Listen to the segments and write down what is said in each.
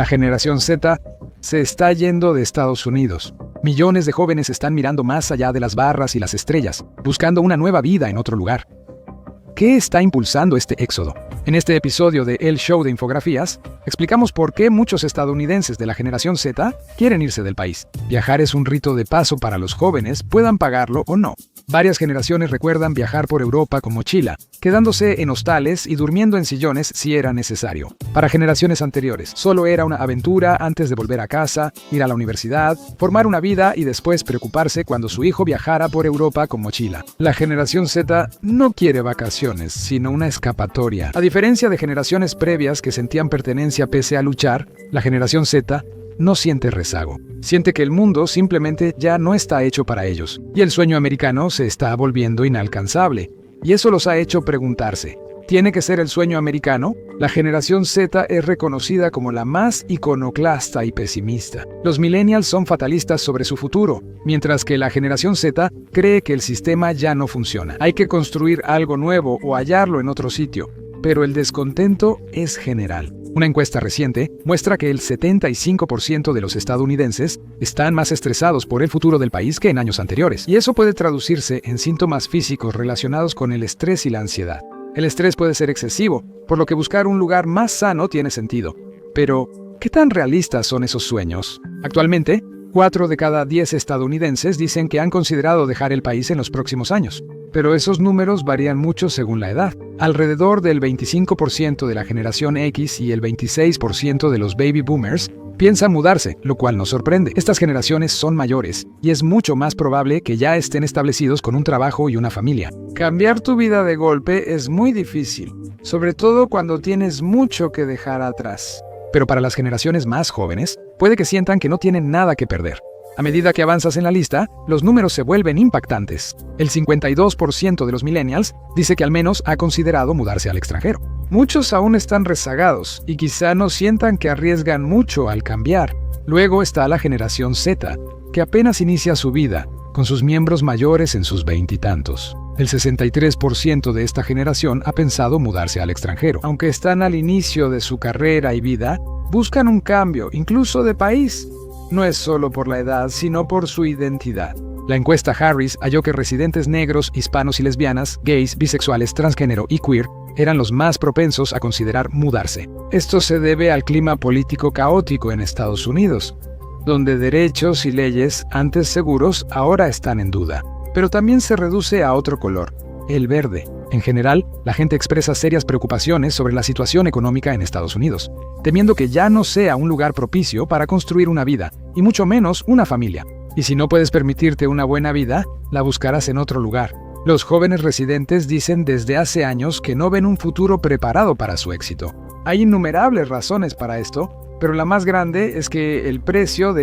La generación Z se está yendo de Estados Unidos. Millones de jóvenes están mirando más allá de las barras y las estrellas, buscando una nueva vida en otro lugar. ¿Qué está impulsando este éxodo? En este episodio de El Show de Infografías, explicamos por qué muchos estadounidenses de la generación Z quieren irse del país. Viajar es un rito de paso para los jóvenes, puedan pagarlo o no. Varias generaciones recuerdan viajar por Europa con mochila, quedándose en hostales y durmiendo en sillones si era necesario. Para generaciones anteriores, solo era una aventura antes de volver a casa, ir a la universidad, formar una vida y después preocuparse cuando su hijo viajara por Europa con mochila. La generación Z no quiere vacaciones, sino una escapatoria. A diferencia de generaciones previas que sentían pertenencia pese a luchar, la generación Z no siente rezago. Siente que el mundo simplemente ya no está hecho para ellos, y el sueño americano se está volviendo inalcanzable. Y eso los ha hecho preguntarse, ¿tiene que ser el sueño americano? La generación Z es reconocida como la más iconoclasta y pesimista. Los millennials son fatalistas sobre su futuro, mientras que la generación Z cree que el sistema ya no funciona. Hay que construir algo nuevo o hallarlo en otro sitio, pero el descontento es general. Una encuesta reciente muestra que el 75% de los estadounidenses están más estresados por el futuro del país que en años anteriores, y eso puede traducirse en síntomas físicos relacionados con el estrés y la ansiedad. El estrés puede ser excesivo, por lo que buscar un lugar más sano tiene sentido. Pero, ¿qué tan realistas son esos sueños? Actualmente, 4 de cada 10 estadounidenses dicen que han considerado dejar el país en los próximos años. Pero esos números varían mucho según la edad. Alrededor del 25% de la generación X y el 26% de los baby boomers piensan mudarse, lo cual nos sorprende. Estas generaciones son mayores, y es mucho más probable que ya estén establecidos con un trabajo y una familia. Cambiar tu vida de golpe es muy difícil, sobre todo cuando tienes mucho que dejar atrás. Pero para las generaciones más jóvenes, puede que sientan que no tienen nada que perder. A medida que avanzas en la lista, los números se vuelven impactantes. El 52% de los millennials dice que al menos ha considerado mudarse al extranjero. Muchos aún están rezagados y quizá no sientan que arriesgan mucho al cambiar. Luego está la generación Z, que apenas inicia su vida, con sus miembros mayores en sus veintitantos. El 63% de esta generación ha pensado mudarse al extranjero. Aunque están al inicio de su carrera y vida, buscan un cambio, incluso de país. No es solo por la edad, sino por su identidad. La encuesta Harris halló que residentes negros, hispanos y lesbianas, gays, bisexuales, transgénero y queer eran los más propensos a considerar mudarse. Esto se debe al clima político caótico en Estados Unidos, donde derechos y leyes antes seguros ahora están en duda. Pero también se reduce a otro color, el verde. En general, la gente expresa serias preocupaciones sobre la situación económica en Estados Unidos, temiendo que ya no sea un lugar propicio para construir una vida, y mucho menos una familia. Y si no puedes permitirte una buena vida, la buscarás en otro lugar. Los jóvenes residentes dicen desde hace años que no ven un futuro preparado para su éxito. Hay innumerables razones para esto, pero la más grande es que el precio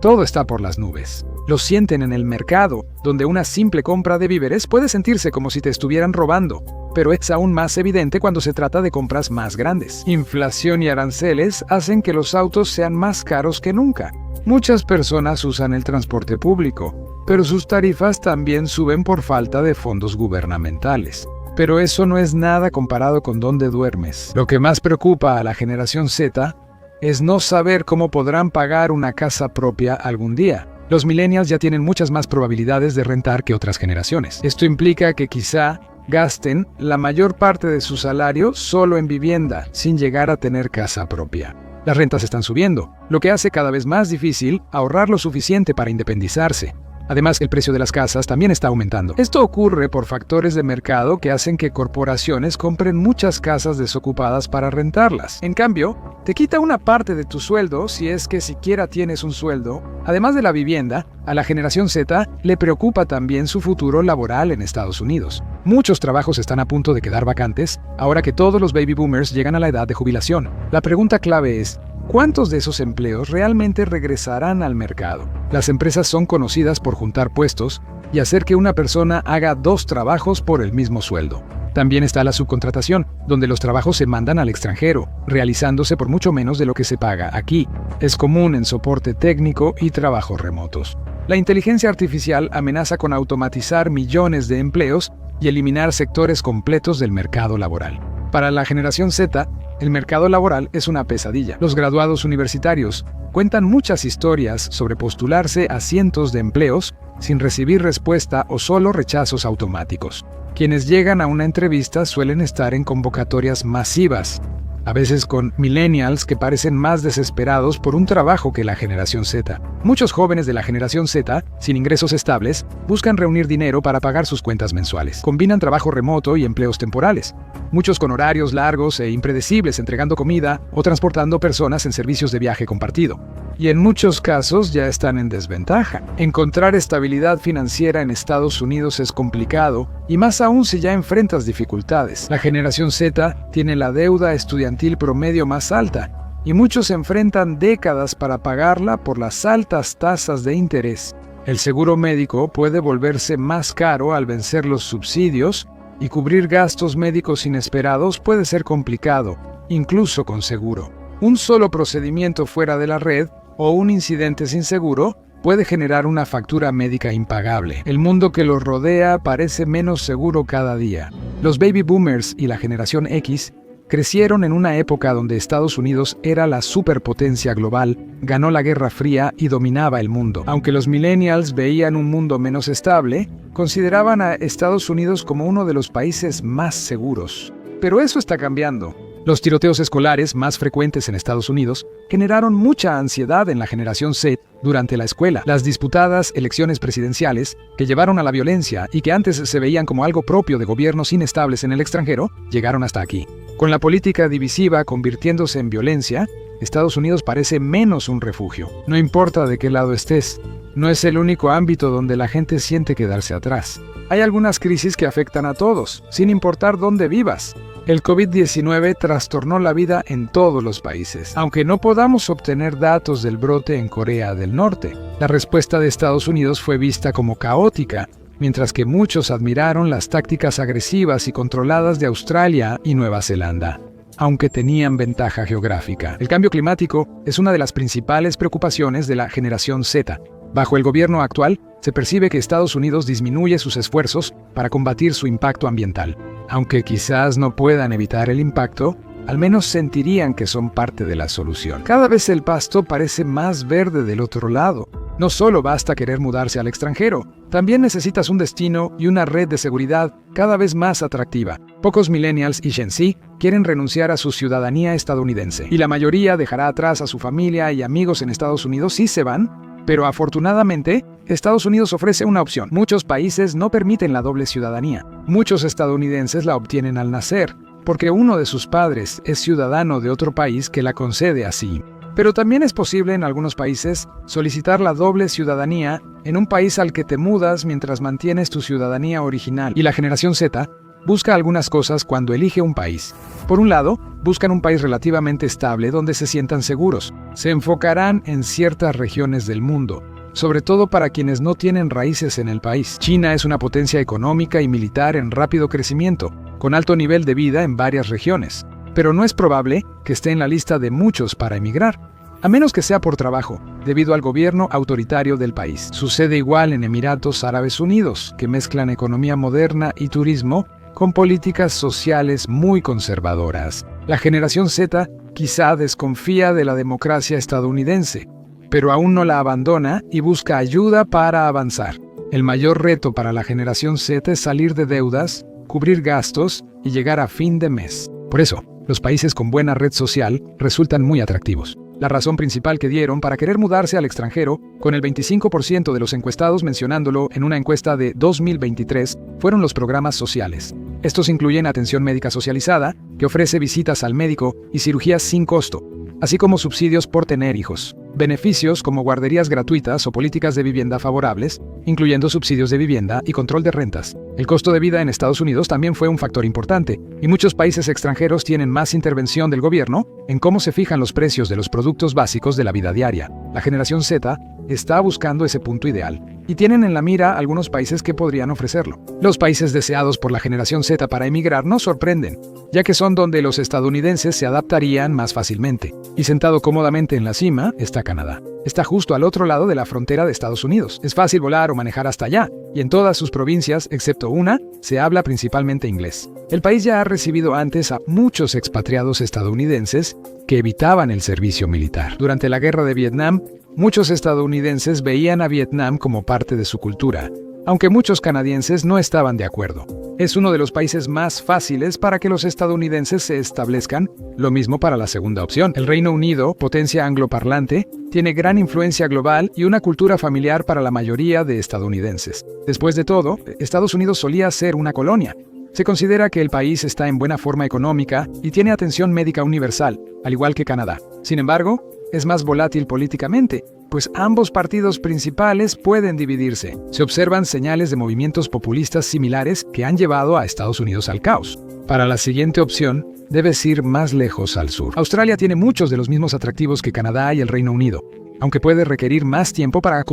todo está por las nubes. Lo sienten en el mercado, donde una simple compra de víveres puede sentirse como si te estuvieran robando, pero es aún más evidente cuando se trata de compras más grandes. Inflación y aranceles hacen que los autos sean más caros que nunca. Muchas personas usan el transporte público, pero sus tarifas también suben por falta de fondos gubernamentales. Pero eso no es nada comparado con dónde duermes. Lo que más preocupa a la generación Z es no saber cómo podrán pagar una casa propia algún día. Los millennials ya tienen muchas más probabilidades de rentar que otras generaciones. Esto implica que quizá gasten la mayor parte de su salario solo en vivienda, sin llegar a tener casa propia. Las rentas están subiendo, lo que hace cada vez más difícil ahorrar lo suficiente para independizarse. Además, el precio de las casas también está aumentando. Esto ocurre por factores de mercado que hacen que corporaciones compren muchas casas desocupadas para rentarlas. En cambio, te quita una parte de tu sueldo, si es que siquiera tienes un sueldo. Además de la vivienda, a la generación Z le preocupa también su futuro laboral en Estados Unidos. Muchos trabajos están a punto de quedar vacantes, ahora que todos los baby boomers llegan a la edad de jubilación. La pregunta clave es, ¿cuántos de esos empleos realmente regresarán al mercado? Las empresas son conocidas por juntar puestos y hacer que una persona haga 2 trabajos por el mismo sueldo. También está la subcontratación, donde los trabajos se mandan al extranjero, realizándose por mucho menos de lo que se paga aquí. Es común en soporte técnico y trabajos remotos. La inteligencia artificial amenaza con automatizar millones de empleos y eliminar sectores completos del mercado laboral. Para la generación Z, El mercado laboral es una pesadilla. Los graduados universitarios cuentan muchas historias sobre postularse a cientos de empleos sin recibir respuesta o solo rechazos automáticos. Quienes llegan a una entrevista suelen estar en convocatorias masivas, a veces con millennials que parecen más desesperados por un trabajo que la generación Z. Muchos jóvenes de la generación Z, sin ingresos estables, buscan reunir dinero para pagar sus cuentas mensuales. Combinan trabajo remoto y empleos temporales, muchos con horarios largos e impredecibles entregando comida o transportando personas en servicios de viaje compartido. Y en muchos casos ya están en desventaja. Encontrar estabilidad financiera en Estados Unidos es complicado, y más aún si ya enfrentas dificultades. La generación Z tiene la deuda estudiantil promedio más alta, y muchos enfrentan décadas para pagarla por las altas tasas de interés. El seguro médico puede volverse más caro al vencer los subsidios, y cubrir gastos médicos inesperados puede ser complicado, incluso con seguro. Un solo procedimiento fuera de la red o un incidente sin seguro puede generar una factura médica impagable. El mundo que los rodea parece menos seguro cada día. Los baby boomers y la generación X crecieron en una época donde Estados Unidos era la superpotencia global, ganó la Guerra Fría y dominaba el mundo. Aunque los millennials veían un mundo menos estable, consideraban a Estados Unidos como uno de los países más seguros. Pero eso está cambiando. Los tiroteos escolares más frecuentes en Estados Unidos generaron mucha ansiedad en la generación Z durante la escuela. Las disputadas elecciones presidenciales, que llevaron a la violencia y que antes se veían como algo propio de gobiernos inestables en el extranjero, llegaron hasta aquí. Con la política divisiva convirtiéndose en violencia, Estados Unidos parece menos un refugio. No importa de qué lado estés, no es el único ámbito donde la gente siente quedarse atrás. Hay algunas crisis que afectan a todos, sin importar dónde vivas. El COVID-19 trastornó la vida en todos los países. Aunque no podamos obtener datos del brote en Corea del Norte, la respuesta de Estados Unidos fue vista como caótica, mientras que muchos admiraron las tácticas agresivas y controladas de Australia y Nueva Zelanda, aunque tenían ventaja geográfica. El cambio climático es una de las principales preocupaciones de la generación Z. Bajo el gobierno actual, se percibe que Estados Unidos disminuye sus esfuerzos para combatir su impacto ambiental. Aunque quizás no puedan evitar el impacto, al menos sentirían que son parte de la solución. Cada vez el pasto parece más verde del otro lado. No solo basta querer mudarse al extranjero, también necesitas un destino y una red de seguridad cada vez más atractiva. Pocos millennials y Gen Z quieren renunciar a su ciudadanía estadounidense, y la mayoría dejará atrás a su familia y amigos en Estados Unidos si se van. Pero afortunadamente, Estados Unidos ofrece una opción. Muchos países no permiten la doble ciudadanía. Muchos estadounidenses la obtienen al nacer, porque uno de sus padres es ciudadano de otro país que la concede así. Pero también es posible en algunos países solicitar la doble ciudadanía en un país al que te mudas mientras mantienes tu ciudadanía original. Y la generación Z busca algunas cosas cuando elige un país. Por un lado, buscan un país relativamente estable donde se sientan seguros. Se enfocarán en ciertas regiones del mundo, sobre todo para quienes no tienen raíces en el país. China es una potencia económica y militar en rápido crecimiento, con alto nivel de vida en varias regiones. Pero no es probable que esté en la lista de muchos para emigrar, a menos que sea por trabajo, debido al gobierno autoritario del país. Sucede igual en Emiratos Árabes Unidos, que mezclan economía moderna y turismo con políticas sociales muy conservadoras. La generación Z quizá desconfía de la democracia estadounidense, pero aún no la abandona y busca ayuda para avanzar. El mayor reto para la generación Z es salir de deudas, cubrir gastos y llegar a fin de mes. Por eso, los países con buena red social resultan muy atractivos. La razón principal que dieron para querer mudarse al extranjero, con el 25% de los encuestados mencionándolo en una encuesta de 2023, fueron los programas sociales. Estos incluyen atención médica socializada, que ofrece visitas al médico y cirugías sin costo, así como subsidios por tener hijos. Beneficios como guarderías gratuitas o políticas de vivienda favorables, incluyendo subsidios de vivienda y control de rentas. El costo de vida en Estados Unidos también fue un factor importante, y muchos países extranjeros tienen más intervención del gobierno en cómo se fijan los precios de los productos básicos de la vida diaria. La generación Z está buscando ese punto ideal. y tienen en la mira algunos países que podrían ofrecerlo. Los países deseados por la generación Z para emigrar no sorprenden, ya que son donde los estadounidenses se adaptarían más fácilmente. Y sentado cómodamente en la cima está Canadá. Está justo al otro lado de la frontera de Estados Unidos. Es fácil volar o manejar hasta allá, y en todas sus provincias, excepto una, se habla principalmente inglés. El país ya ha recibido antes a muchos expatriados estadounidenses que evitaban el servicio militar. Durante la guerra de Vietnam, muchos estadounidenses veían a Vietnam como parte de su cultura, aunque muchos canadienses no estaban de acuerdo. Es uno de los países más fáciles para que los estadounidenses se establezcan, lo mismo para la segunda opción. El Reino Unido, potencia angloparlante, tiene gran influencia global y una cultura familiar para la mayoría de estadounidenses. Después de todo, Estados Unidos solía ser una colonia. Se considera que el país está en buena forma económica y tiene atención médica universal, al igual que Canadá. Sin embargo, es más volátil políticamente, pues ambos partidos principales pueden dividirse. Se observan señales de movimientos populistas similares que han llevado a Estados Unidos al caos. Para la siguiente opción, debes ir más lejos al sur. Australia tiene muchos de los mismos atractivos que Canadá y el Reino Unido, aunque puede requerir más tiempo para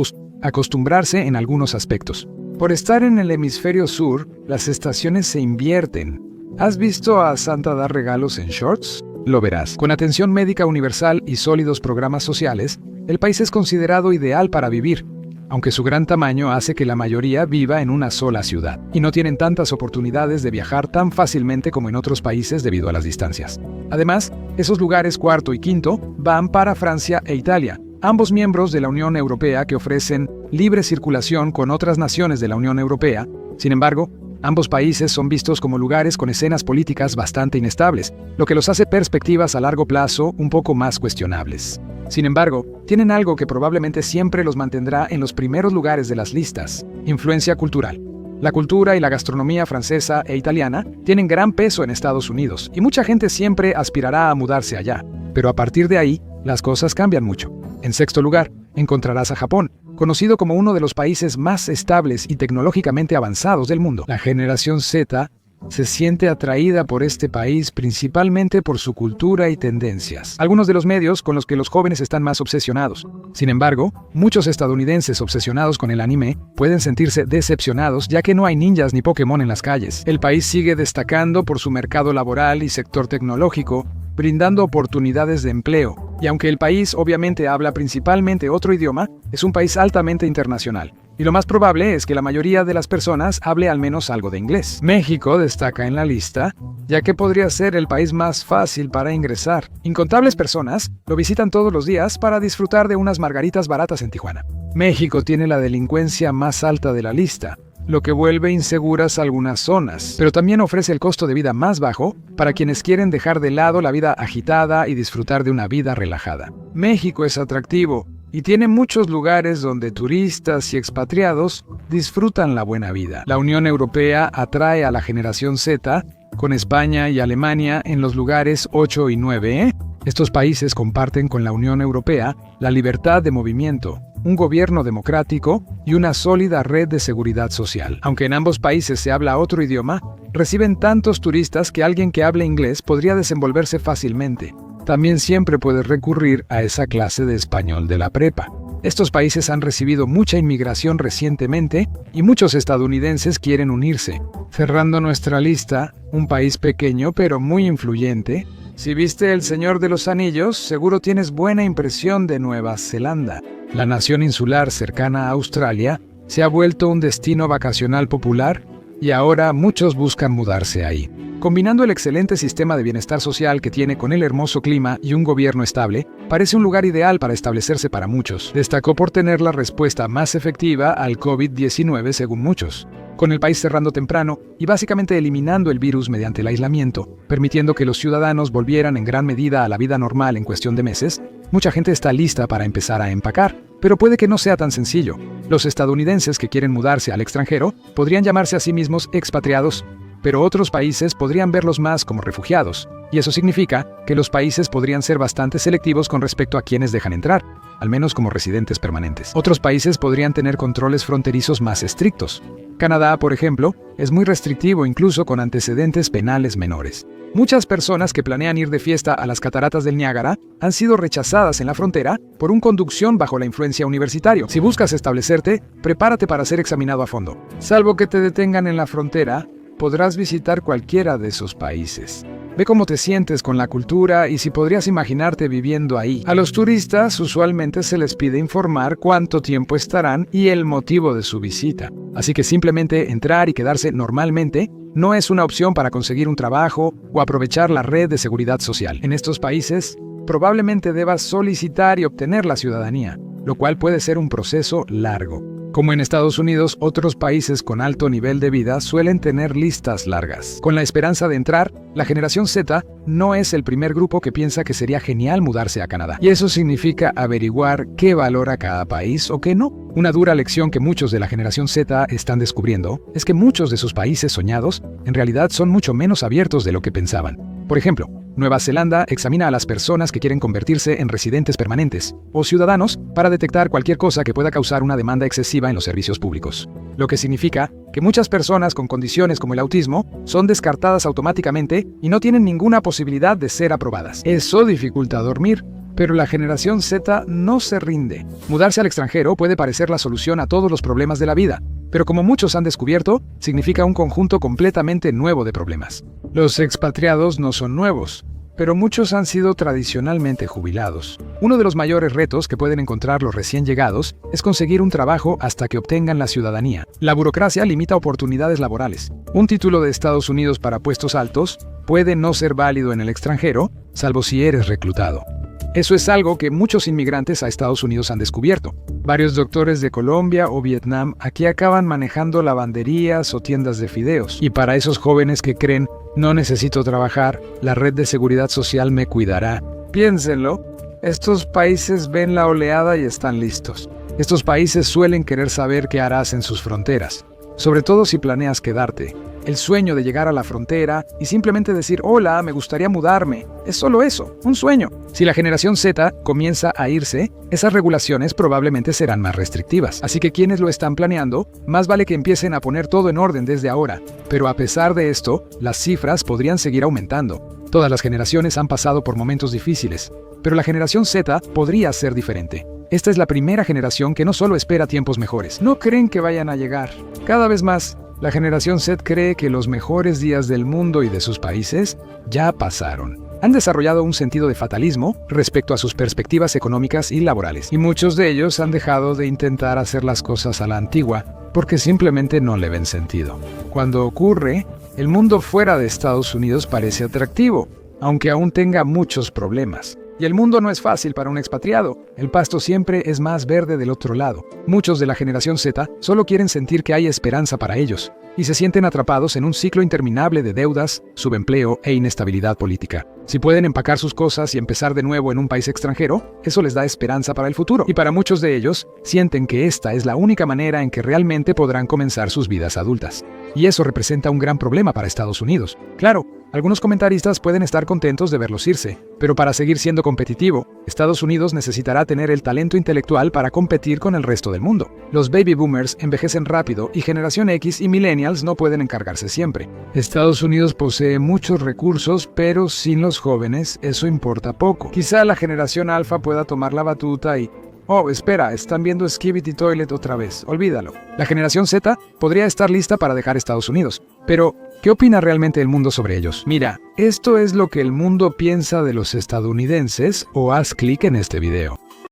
acostumbrarse en algunos aspectos. Por estar en el hemisferio sur, las estaciones se invierten. ¿Has visto a Santa dar regalos en shorts? Lo verás. Con atención médica universal y sólidos programas sociales, el país es considerado ideal para vivir, aunque su gran tamaño hace que la mayoría viva en una sola ciudad, y no tienen tantas oportunidades de viajar tan fácilmente como en otros países debido a las distancias. Además, esos lugares cuarto y quinto van para Francia e Italia, ambos miembros de la Unión Europea que ofrecen libre circulación con otras naciones de la Unión Europea. Sin embargo, ambos países son vistos como lugares con escenas políticas bastante inestables, lo que los hace perspectivas a largo plazo un poco más cuestionables. Sin embargo, tienen algo que probablemente siempre los mantendrá en los primeros lugares de las listas: influencia cultural. La cultura y la gastronomía francesa e italiana tienen gran peso en Estados Unidos, y mucha gente siempre aspirará a mudarse allá. Pero a partir de ahí, las cosas cambian mucho. En sexto lugar, encontrarás a Japón, conocido como uno de los países más estables y tecnológicamente avanzados del mundo. La generación Z se siente atraída por este país principalmente por su cultura y tendencias, algunos de los medios con los que los jóvenes están más obsesionados. Sin embargo, muchos estadounidenses obsesionados con el anime pueden sentirse decepcionados ya que no hay ninjas ni Pokémon en las calles. El país sigue destacando por su mercado laboral y sector tecnológico, brindando oportunidades de empleo. Y aunque el país obviamente habla principalmente otro idioma, es un país altamente internacional. Y lo más probable es que la mayoría de las personas hable al menos algo de inglés. México destaca en la lista, ya que podría ser el país más fácil para ingresar. Incontables personas lo visitan todos los días para disfrutar de unas margaritas baratas en Tijuana. México tiene la delincuencia más alta de la lista, lo que vuelve inseguras algunas zonas, pero también ofrece el costo de vida más bajo para quienes quieren dejar de lado la vida agitada y disfrutar de una vida relajada. México es atractivo y tiene muchos lugares donde turistas y expatriados disfrutan la buena vida. La Unión Europea atrae a la generación Z, con España y Alemania en los lugares 8 y 9. Estos países comparten con la Unión Europea la libertad de movimiento, un gobierno democrático y una sólida red de seguridad social. Aunque en ambos países se habla otro idioma, reciben tantos turistas que alguien que hable inglés podría desenvolverse fácilmente. También siempre puedes recurrir a esa clase de español de la prepa. Estos países han recibido mucha inmigración recientemente y muchos estadounidenses quieren unirse. Cerrando nuestra lista, un país pequeño pero muy influyente. Si viste El Señor de los Anillos, seguro tienes buena impresión de Nueva Zelanda. La nación insular cercana a Australia se ha vuelto un destino vacacional popular y ahora muchos buscan mudarse ahí. Combinando el excelente sistema de bienestar social que tiene con el hermoso clima y un gobierno estable, parece un lugar ideal para establecerse para muchos. Destacó por tener la respuesta más efectiva al COVID-19 según muchos, con el país cerrando temprano y básicamente eliminando el virus mediante el aislamiento, permitiendo que los ciudadanos volvieran en gran medida a la vida normal en cuestión de meses. Mucha gente está lista para empezar a empacar, pero puede que no sea tan sencillo. Los estadounidenses que quieren mudarse al extranjero podrían llamarse a sí mismos expatriados, pero otros países podrían verlos más como refugiados, y eso significa que los países podrían ser bastante selectivos con respecto a quienes dejan entrar, al menos como residentes permanentes. Otros países podrían tener controles fronterizos más estrictos. Canadá, por ejemplo, es muy restrictivo incluso con antecedentes penales menores. Muchas personas que planean ir de fiesta a las cataratas del Niágara han sido rechazadas en la frontera por una conducción bajo la influencia universitaria. Si buscas establecerte, prepárate para ser examinado a fondo. Salvo que te detengan en la frontera, podrás visitar cualquiera de esos países. Ve cómo te sientes con la cultura y si podrías imaginarte viviendo ahí. A los turistas usualmente se les pide informar cuánto tiempo estarán y el motivo de su visita. Así que simplemente entrar y quedarse normalmente no es una opción para conseguir un trabajo o aprovechar la red de seguridad social. En estos países, probablemente debas solicitar y obtener la ciudadanía, lo cual puede ser un proceso largo. Como en Estados Unidos, otros países con alto nivel de vida suelen tener listas largas. Con la esperanza de entrar, la generación Z no es el primer grupo que piensa que sería genial mudarse a Canadá. Y eso significa averiguar qué valora cada país o qué no. Una dura lección que muchos de la generación Z están descubriendo es que muchos de sus países soñados en realidad son mucho menos abiertos de lo que pensaban. Por ejemplo, Nueva Zelanda examina a las personas que quieren convertirse en residentes permanentes o ciudadanos para detectar cualquier cosa que pueda causar una demanda excesiva en los servicios públicos. Lo que significa que muchas personas con condiciones como el autismo son descartadas automáticamente y no tienen ninguna posibilidad de ser aprobadas. Eso dificulta dormir, pero la generación Z no se rinde. Mudarse al extranjero puede parecer la solución a todos los problemas de la vida, pero como muchos han descubierto, significa un conjunto completamente nuevo de problemas. Los expatriados no son nuevos, pero muchos han sido tradicionalmente jubilados. Uno de los mayores retos que pueden encontrar los recién llegados es conseguir un trabajo hasta que obtengan la ciudadanía. La burocracia limita oportunidades laborales. Un título de Estados Unidos para puestos altos puede no ser válido en el extranjero, salvo si eres reclutado. Eso es algo que muchos inmigrantes a Estados Unidos han descubierto. Varios doctores de Colombia o Vietnam aquí acaban manejando lavanderías o tiendas de fideos. Y para esos jóvenes que creen, no necesito trabajar, la red de seguridad social me cuidará. Piénsenlo, estos países ven la oleada y están listos. Estos países suelen querer saber qué harás en sus fronteras, sobre todo si planeas quedarte. El sueño de llegar a la frontera y simplemente decir, hola, me gustaría mudarme, es solo eso, un sueño. Si la generación Z comienza a irse, esas regulaciones probablemente serán más restrictivas. Así que quienes lo están planeando, más vale que empiecen a poner todo en orden desde ahora. Pero a pesar de esto, las cifras podrían seguir aumentando. Todas las generaciones han pasado por momentos difíciles, pero la generación Z podría ser diferente. Esta es la primera generación que no solo espera tiempos mejores, no creen que vayan a llegar. Cada vez más, la generación Z cree que los mejores días del mundo y de sus países ya pasaron. Han desarrollado un sentido de fatalismo respecto a sus perspectivas económicas y laborales, y muchos de ellos han dejado de intentar hacer las cosas a la antigua porque simplemente no le ven sentido. Cuando ocurre, el mundo fuera de Estados Unidos parece atractivo, aunque aún tenga muchos problemas. Y el mundo no es fácil para un expatriado. El pasto siempre es más verde del otro lado. Muchos de la generación Z solo quieren sentir que hay esperanza para ellos, y se sienten atrapados en un ciclo interminable de deudas, subempleo e inestabilidad política. Si pueden empacar sus cosas y empezar de nuevo en un país extranjero, eso les da esperanza para el futuro. Y para muchos de ellos, sienten que esta es la única manera en que realmente podrán comenzar sus vidas adultas. Y eso representa un gran problema para Estados Unidos. Claro, algunos comentaristas pueden estar contentos de verlos irse, pero para seguir siendo competitivo, Estados Unidos necesitará tener el talento intelectual para competir con el resto del mundo. Los baby boomers envejecen rápido y generación X y millennials no pueden encargarse siempre. Estados Unidos posee muchos recursos, pero sin los jóvenes eso importa poco. Quizá la generación alfa pueda tomar la batuta y... Oh, espera, están viendo Skibidi Toilet otra vez, olvídalo. La generación Z podría estar lista para dejar Estados Unidos, pero ¿qué opina realmente el mundo sobre ellos? Mira, esto es lo que el mundo piensa de los estadounidenses o haz clic en este video.